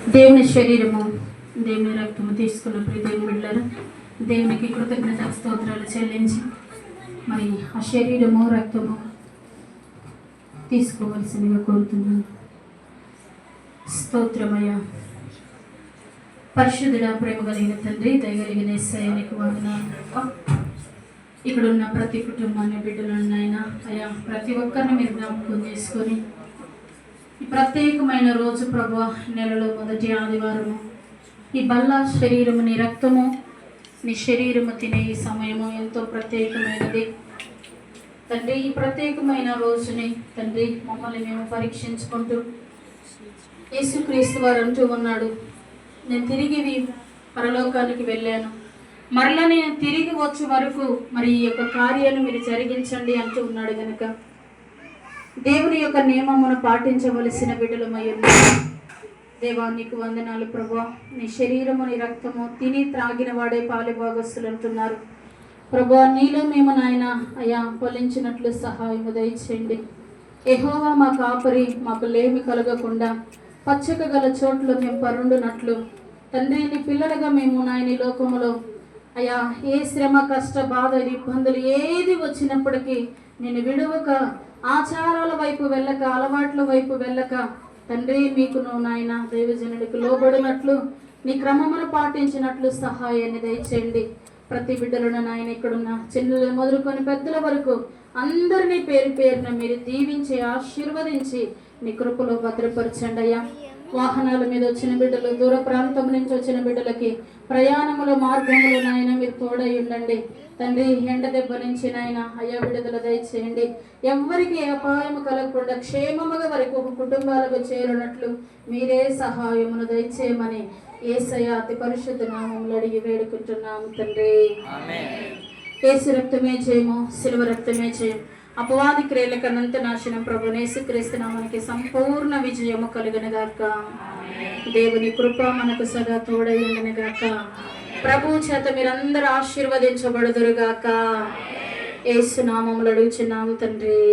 దేవుని శరీరము దేవుని రక్తము తీసుకున్న ప్రతి దేవుని బిడ్డలారా, దేవునికి కృతజ్ఞత స్తోత్రాలు చెల్లించి మరి ఆ శరీరము రక్తము తీసుకోవలసిందిగా కోరుతున్నాను. స్తోత్రమయ్య పరిశుద్ధుడ, ప్రేమ కలిగిన తండ్రి, దయగలిగిన యేసయ్యకు వందనాలు. ఇక్కడ ఉన్న ప్రతి కుటుంబాన్ని బిడ్డలను అయినా అయ్యా ప్రతి ఒక్కరిని మీరు జ్ఞాపకం చేసుకొని ఈ ప్రత్యేకమైన రోజు ప్రభువా, నెలలో మొదటి ఆదివారము ఈ బల్ల శరీరము నీ రక్తము నీ శరీరము తినే ఈ సమయము ఎంతో ప్రత్యేకమైనది తండ్రి. ఈ ప్రత్యేకమైన రోజుని తండ్రి మమ్మల్ని మేము పరీక్షించుకుంటూ యేసుక్రీస్తు వారు అంటూ ఉన్నాడు, నేను తిరిగి పరలోకానికి వెళ్ళాను, మరలా నేను తిరిగి వచ్చే వరకు మరి ఈ యొక్క కార్యాన్ని మీరు జరిగించండి అంటూ ఉన్నాడు. కనుక దేవుని యొక్క నియమమును పాటించవలసిన బిడ్డలమై ఉన్నాము. దేవా నీకు వందనాలు ప్రభువా. నీ శరీరము నీ రక్తము తిని త్రాగిన వాడే పాలి భాగస్తులు అంటున్నారు ప్రభువా. నీలో మేము నాయన అయ్యా ఫలించినట్లు సహాయము దయచేయండి. యెహోవా మా కాపరి, మాకు లేమి కలగకుండా పచ్చక గల చోట్ల మేము పరుండునట్లు తండ్రి, నీ పిల్లలుగా మేము నాయన ఈ లోకములో అయ్యా ఏ శ్రమ కష్ట బాధ ఇబ్బందులు ఏది వచ్చినప్పటికీ నేను విడువక ఆచారాల వైపు వెళ్ళక అలవాట్ల వైపు వెళ్ళక తండ్రి మీకు నువ్వు నాయన దైవజనుడికి లోబడినట్లు నీ క్రమమును పాటించినట్లు సహాయాన్ని దయచేయండి. ప్రతి బిడ్డలను నాయన ఇక్కడున్న చిన్నలు మొదలుకొని పెద్దల వరకు అందరినీ పేరు పేరున మీరు దీవించి ఆశీర్వదించి నీ కృపలో భద్రపరచండి అయ్యా. వాహనాల మీద వచ్చిన బిడ్డలు, దూర ప్రాంతం నుంచి వచ్చిన బిడ్డలకి ప్రయాణముల మార్గములో నాయన మీరు తోడై ఉండండి తండ్రి. ఎండ దెబ్బ నుంచి నాయన అయ్యా విడుదల దయచేయండి. ఎవరికి అపాయము కలగకుండా క్షేమముగా వరకు కుటుంబాలకు చేరునట్లు మీరే సహాయమును దయచేయమని యేసయ్య అతి పరిశుద్ధ నామములో అడిగి వేడుకుంటున్నాము తండ్రి. యేసు రక్తమే జయము, శిలువ రక్తమే జయం. అపవాది క్రియలకు అనంత నాశనం ప్రభు యేసుక్రీస్తు నామమునకి సంపూర్ణ విజయము కలుగునుగాక. దేవుని కృప మనకు సదా తోడై ఉండునుగాక. ప్రభు చేత మీరందరూ ఆశీర్వదించబడుదురుగాక. యేసు నామములో అడుగుచున్నాము తండ్రి.